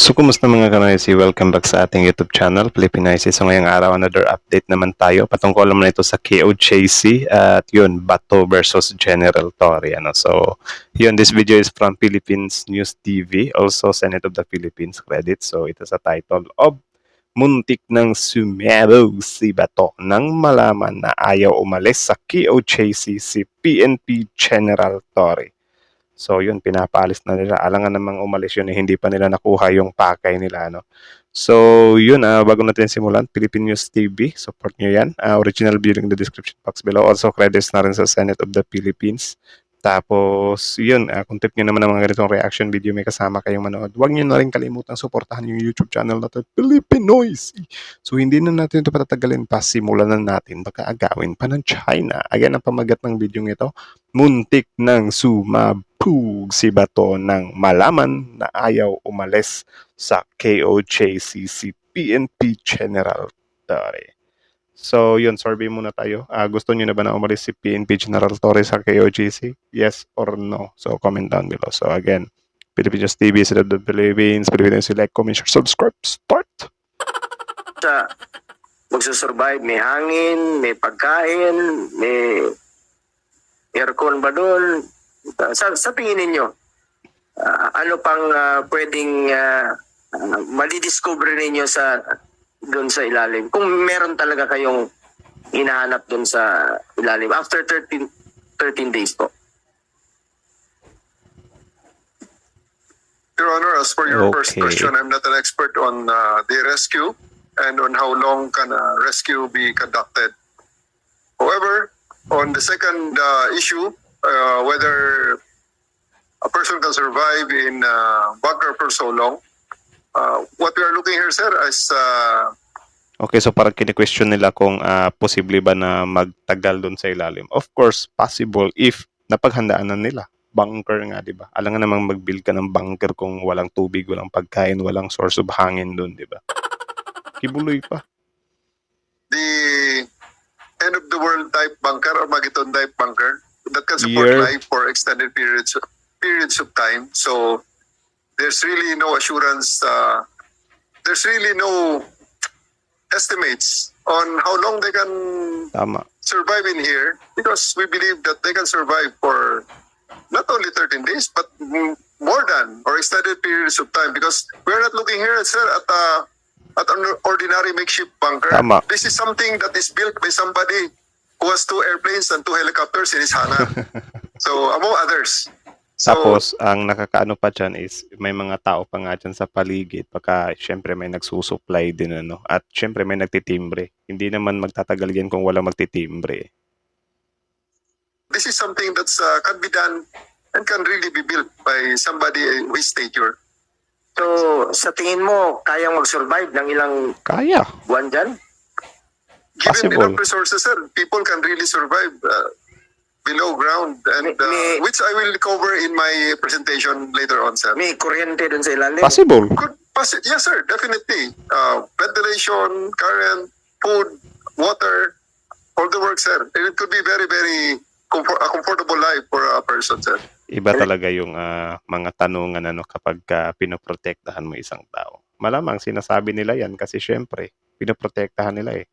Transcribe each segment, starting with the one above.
So, kumusta mga kanoysi? Welcome back sa ating YouTube channel, Philippinoysi. So, ngayong araw, another update naman tayo. Patungkol naman ito sa KOJC at yun, Bato versus General Torre. So, yun, this video is from Philippines News TV, also Senate of the Philippines credit. So, ito sa title of Muntik ng Sumero si Bato nang malaman na ayaw umalis sa KOJC si PNP General Torre. So yun, pinapaalis na nila. Alangan namang umalis yun, hindi pa nila nakuha yung pakay nila. So yun, bago natin simulan, Philippine News TV, support nyo yan. Original video in the description box below. Also credits na rin sa Senate of the Philippines. Tapos yun, kung tip nyo naman ng mga ganitong reaction video, may kasama kayong manood. Huwag nyo na rin kalimutang suportahan yung YouTube channel natin, Philippinoysi. So hindi na natin ito patatagalin pa, simulan na natin. Baka agawin pa ng China. Again, ang pamagat ng video ito, muntik ng sumabog si Bato nang malaman na ayaw umalis sa KOJC si PNP General Torre. So yun, survey muna tayo. Gusto niyo na ba na umalis si PNP General Torre sa KOJC? Yes or no? So comment down below. So again, Philippines TV, Senate of the Philippines, Philippines, like, comment, share, subscribe, start! Magsusurvive, may hangin, may pagkain, may aircon ba doon? Sa tingin ninyo, ano pang pwedeng madidiscover ninyo doon sa ilalim? Kung meron talaga kayong hinahanap doon sa ilalim after 13 days po. Your Honor, as for your first question, I'm not an expert on the rescue and on how long can a rescue be conducted. However, on the second issue, whether a person can survive in bunker for so long, what we are looking here, sir, is... Okay, so parang kini-question nila kung posible ba na magtagal doon sa ilalim. Of course, possible if napaghandaan na nila. Bunker nga, di ba? Alam nga namang mag-build ka ng bunker kung walang tubig, walang pagkain, walang source of hangin doon, di ba? Kibuloy pa. The end-of-the-world type bunker or Mageddon type bunker that can support life for extended periods of time. So, there's really no assurance, there's really no estimates on how long they can survive in here, because we believe that they can survive for not only 13 days, but more than or extended periods of time, because we're not looking here, sir, at an ordinary makeshift bunker. This is something that is built by somebody who has 2 airplanes and 2 helicopters in his hangar. So, among others. So, tapos, ang nakakaano pa dyan is, may mga tao pa nga dyan sa paligid, pagka syempre may nagsusupply din, at syempre may nagtitimbre. Hindi naman magtatagal yan kung walang magtitimbre. This is something that's can be done and can really be built by somebody with stature. So, sa tingin mo, kayang mag-survive ng ilang buwan dyan? Given enough resources, sir, people can really survive below ground, and which I will cover in my presentation later on, sir. May kuryente dun sa ilalim? Possible. Yes, sir, definitely. Ventilation, current, food, water, all the work, sir. And it could be very, very a comfortable life for a person, sir. Iba talaga yung mga tanungan kapag pinoprotektahan mo isang tao. Malamang sinasabi nila yan kasi syempre, pinoprotektahan nila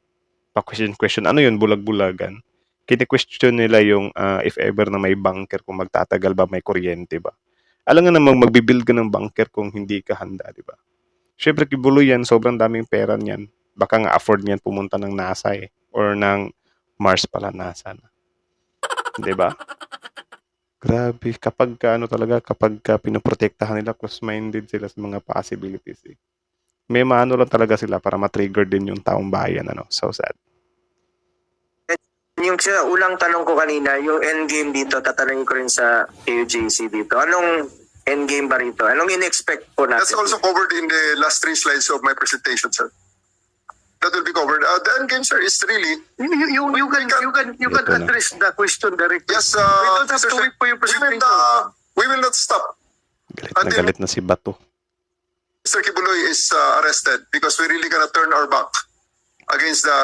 Pa-question, ano yun, bulag-bulagan? Kini-question nila yung if ever na may bunker, kung magtatagal ba, may kuryente ba. Alam nga namang magbibuild ka ng bunker kung hindi ka handa, di ba? Syempre, kibulo yan, sobrang daming pera niyan. Baka nga afford niyan pumunta ng NASA or ng Mars pala, NASA na. Di ba? Grabe, kapag pinoprotektahan nila, close-minded sila sa mga possibilities. May maano lang talaga sila para ma-trigger din yung taong bayan, So sad. Yung sa ulang tanong ko kanina, yung endgame dito, tatanungin ko rin sa KOJC dito. Anong endgame ba rito? Anong in-expect po natin? That's also covered in the last 3 slides of my presentation, sir. That will be covered. The end game, sir, is really... You can address the question directly. Yes, we don't have to wait for your presentation. We will not stop. Galit na si Bato. Mr. Kibuloy is arrested because we really gonna turn our back against the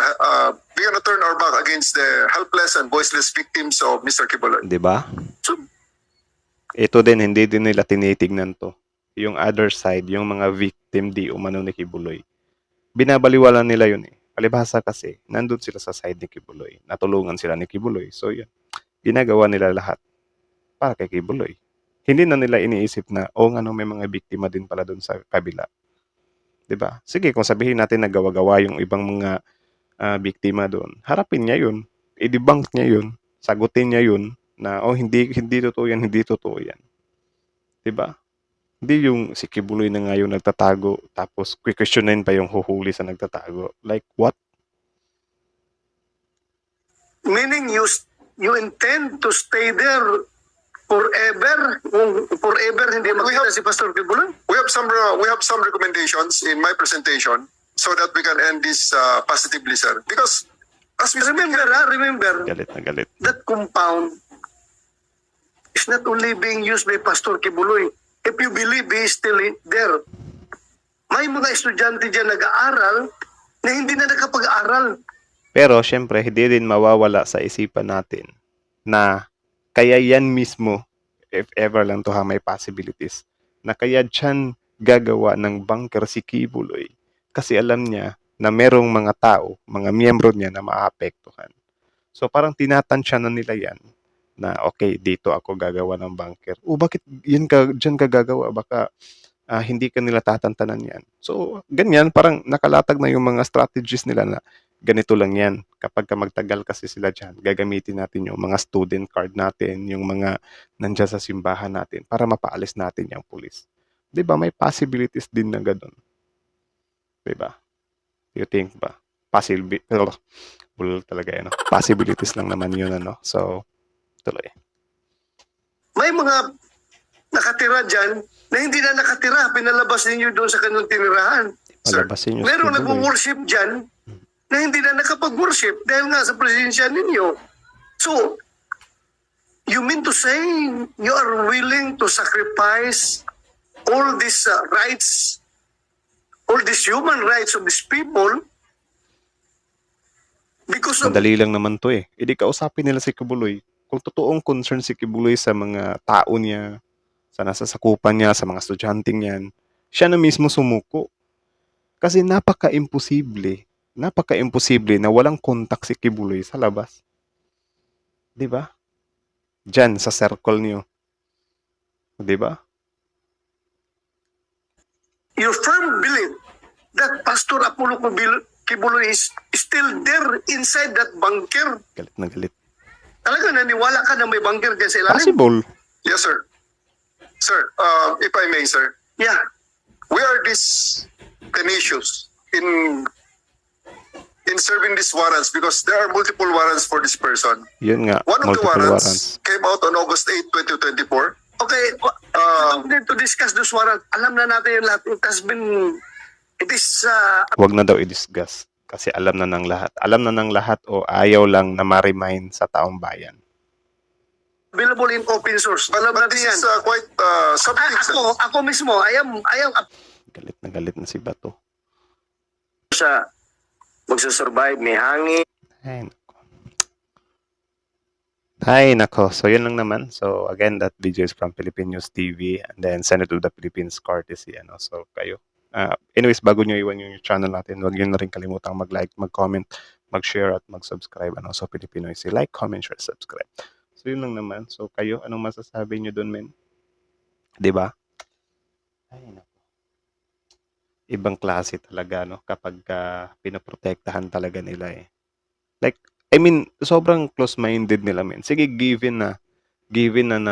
helpless and voiceless victims of Mr. Kibuloy. Di ba? Ito din, hindi din nila tinitignan to. yung other side, yung mga victim di umano ni Kibuloy. Binabaliwala nila yun eh. Palibhasa kasi, nandun sila sa side ni Kibuloy. Natulungan sila ni Kibuloy. So yun, ginagawa nila lahat para kay Kibuloy. Hindi na nila iniisip na, may mga biktima din pala dun sa kabila. 'Di ba? Sige, kung sabihin natin na gawa-gawa yung ibang mga biktima doon, harapin niya yun. I-debunk niya yun. Sagutin niya yun na, hindi totoo yan, hindi totoo yan. 'Di ba? Hindi yung si Kibuloy na nga yung nagtatago, tapos questionin pa yung huhuli sa nagtatago. Like, what? Meaning you intend to stay there forever? Forever hindi makita si Pastor Kibuloy? We have some recommendations in my presentation so that we can end this positively, sir. Because as we Remember, Galit na galit. that compound is not only being used by Pastor Kibuloy. If you believe he is still there, may mga estudyante dyan nag-aaral na hindi na nakapag-aaral. Pero, syempre, hindi din mawawala sa isipan natin na kaya yan mismo, if ever lang to may possibilities, na kaya dyan gagawa ng bunker si Kibuloy kasi alam niya na merong mga tao, mga miyembro niya na maapektuhan. So, parang tinatansya na nila yan na, okay, dito ako gagawa ng bunker. Bakit dyan ka gagawa? Baka hindi ka nila tatantanan yan. So, ganyan, parang nakalatag na yung mga strategies nila na ganito lang yan. Kapag ka magtagal kasi sila dyan, gagamitin natin yung mga student card natin, yung mga nandyan sa simbahan natin para mapaalis natin yung pulis. Diba? May possibilities din na ganun. Diba? You think ba? Bulol talaga yan. Possibilities lang naman yun. So, tuloy. May mga nakatira dyan na hindi na nakatira. Pinalabas ninyo doon sa kanilang tinirahan. Palabasin yung Meron Kibuloy. nag-worship dyan na hindi na nakapag-worship dahil nga sa presensya ninyo. So, you mean to say you are willing to sacrifice all these rights, all these human rights of these people because of Madali lang naman to eh. Hindi kausapin nila si Kibuloy. Kung totoong concern si Kibuloy sa mga tao niya, sa nasasakupan niya, sa mga estudyanteng yan, siya na mismo sumuko. Kasi napaka-imposible na walang kontak si Kibuloy sa labas. 'Di ba? Diyan sa circle niyo. 'Di ba? your firm belief that Pastor Apollo Kibuloy is still there inside that bunker. Galit na galit. Talaga naniwala ka na may bunker dyan sa ilalim? Possible. yes, sir. Sir, if I may, sir, Yeah. we are this tenacious in serving these warrants because there are multiple warrants for this person. Yun nga, One of the multiple warrants came out on August 8, 2024. Okay, we need to discuss those warrants. Alam na natin yung lahat. It is Huwag na daw i-discuss. Kasi alam na ng lahat. Alam na ng lahat o ayaw lang na ma-remind sa taong bayan. available in open source. Alam But natin this yan. is quite something, sir. Ako mismo, I am Galit na si Bato. Sa magsusurvive, may hangin. Ay, nako. So, yun lang naman. So, again, that video is from Philippine News TV and then send it to the Philippines courtesy. So, kayo. Anyways, bago nyo iwan yung channel natin, huwag nyo na rin kalimutang mag-like, mag-comment, mag-share at mag-subscribe. So, Filipino is like, comment, share, subscribe. So, yun lang naman. So, kayo, anong masasabi nyo dun, men? Diba? Ay, nako. Ibang klase talaga, no? Kapag pinoprotektahan talaga nila eh. Like, I mean, sobrang close-minded nila, men. Sige, given na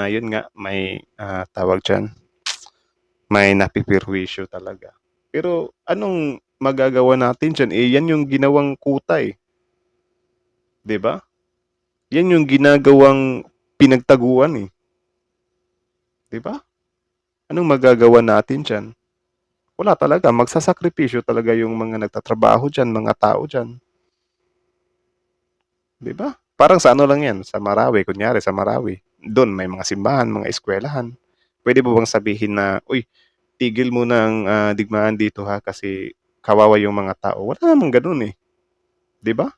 yun nga, may tawag dyan, may napipirwisyo talaga. Pero, anong magagawa natin dyan? Yan yung ginawang kuta eh. 'Di ba? Yan yung ginagawang pinagtaguan eh. 'Di ba? Anong magagawa natin dyan? Wala talaga. Magsasakripisyo talaga yung mga nagtatrabaho dyan, mga tao dyan. 'Di ba? Parang sa ano lang yan, sa Marawi, kunyari sa Marawi. Doon may mga simbahan, mga eskwelahan. Pwede mo bang sabihin na, uy, tigil mo ng digmaan dito ha kasi kawawa yung mga tao. Wala namang ganun eh. 'Di ba?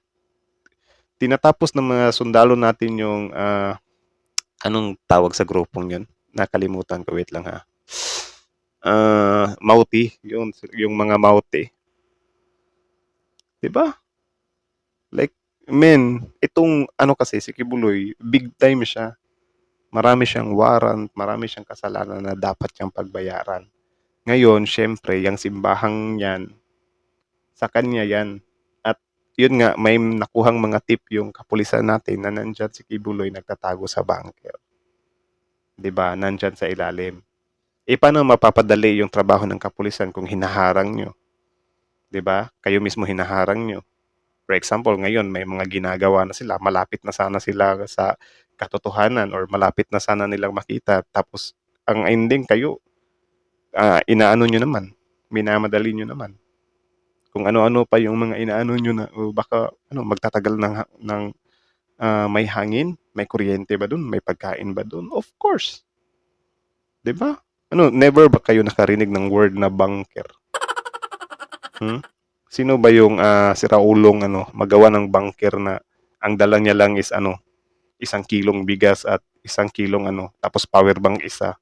Tinatapos ng mga sundalo natin yung anong tawag sa grupong yun? Nakalimutan ko, wait lang ha. Mauti, yung mga Mauti. 'Di ba? Like, men, itong ano kasi si Kibuloy, big time siya. Marami siyang warrant, marami siyang kasalanan na dapat niyang pagbayaran. Ngayon, syempre, yung simbahang yan, sa kanya yan. At yun nga, may nakuhang mga tip yung kapulisan natin na nandyan si Kibuloy nagtatago sa bunker. 'Di ba? Nandyan sa ilalim. Paano mapapadali yung trabaho ng kapulisan kung hinaharang nyo? 'Di ba? Kayo mismo hinaharang nyo. For example, ngayon may mga ginagawa na sila, malapit na sana sila sa katotohanan or malapit na sana nilang makita. Tapos, ang ending kayo, inaano nyo naman, minamadali nyo naman. Kung ano-ano pa yung mga inaano nyo na, baka magtatagal ng may hangin, may kuryente ba dun, may pagkain ba dun? Of course. 'Di ba? Never ba kayo nakarinig ng word na bunker? Sino ba yung siraulong magawa ng bunker na ang dala niya lang is 1 kilong bigas at 1 kilong tapos power bank isa.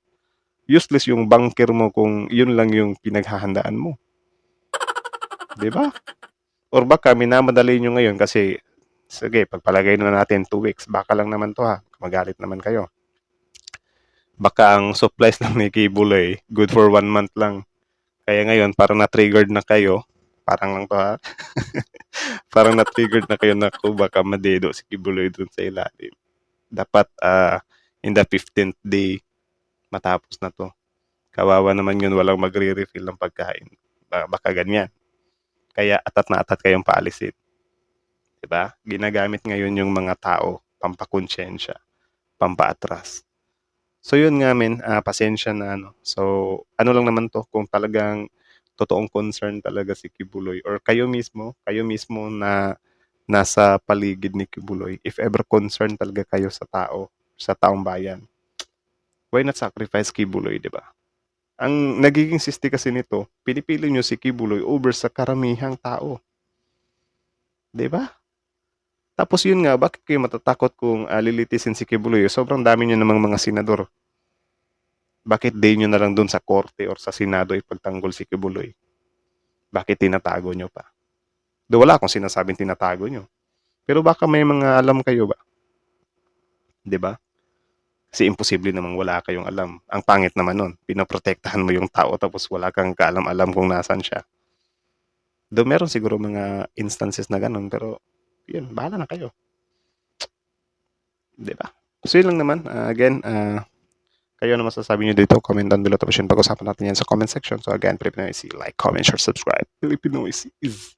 Useless yung bunker mo kung yun lang yung pinaghahandaan mo. 'Di ba? Or baka minamadali nyo ngayon kasi sige, pagpalagay na natin 2 weeks, baka lang naman to ha, magalit naman kayo. Baka ang supplies lang ni Kibuloy good for 1 month lang. Kaya ngayon, parang na-triggered na kayo. Parang lang to ha. Parang na-triggered na kayo na baka madedo si Kibuloy dun sa ilalim. Dapat in the 15th day, matapos na to. Kawawa naman yun, walang magre-refill ng pagkain. Baka ganyan. Kaya atat na atat kayong paalisin. Diba? Ginagamit ngayon yung mga tao, pampakonsyensya, pampaatras. So yun nga men, pasensya na So ano lang naman to, kung talagang totoong concern talaga si Kibuloy or kayo mismo na nasa paligid ni Kibuloy, if ever concerned talaga kayo sa tao, sa taong bayan, why not sacrifice Kibuloy, di ba? Ang nagiging sisti kasi nito, pinipili nyo si Kibuloy over sa karamihang tao. Di ba? Tapos yun nga, bakit kayo matatakot kung lilitisin si Kibuloy? Sobrang dami nyo namang mga senador. Bakit day nyo na lang dun sa korte or sa senado ipagtanggol si Kibuloy? Bakit tinatago nyo pa? Do wala akong sinasabing tinatago nyo. Pero baka may mga alam kayo ba? 'Di ba? Kasi imposible namang wala kayong alam. Ang pangit naman nun, pinoprotektahan mo yung tao tapos wala kang kaalam-alam kung nasan siya. Do meron siguro mga instances na ganun, pero yun, bahala na kayo. 'Di ba? So yun lang naman. Again, kayo na masasabi nyo dito, comment down below, tapos yun, pag-usapan natin yan sa comment section. So again, Filipinoicy, like, comment, share, subscribe. Filipinoicy is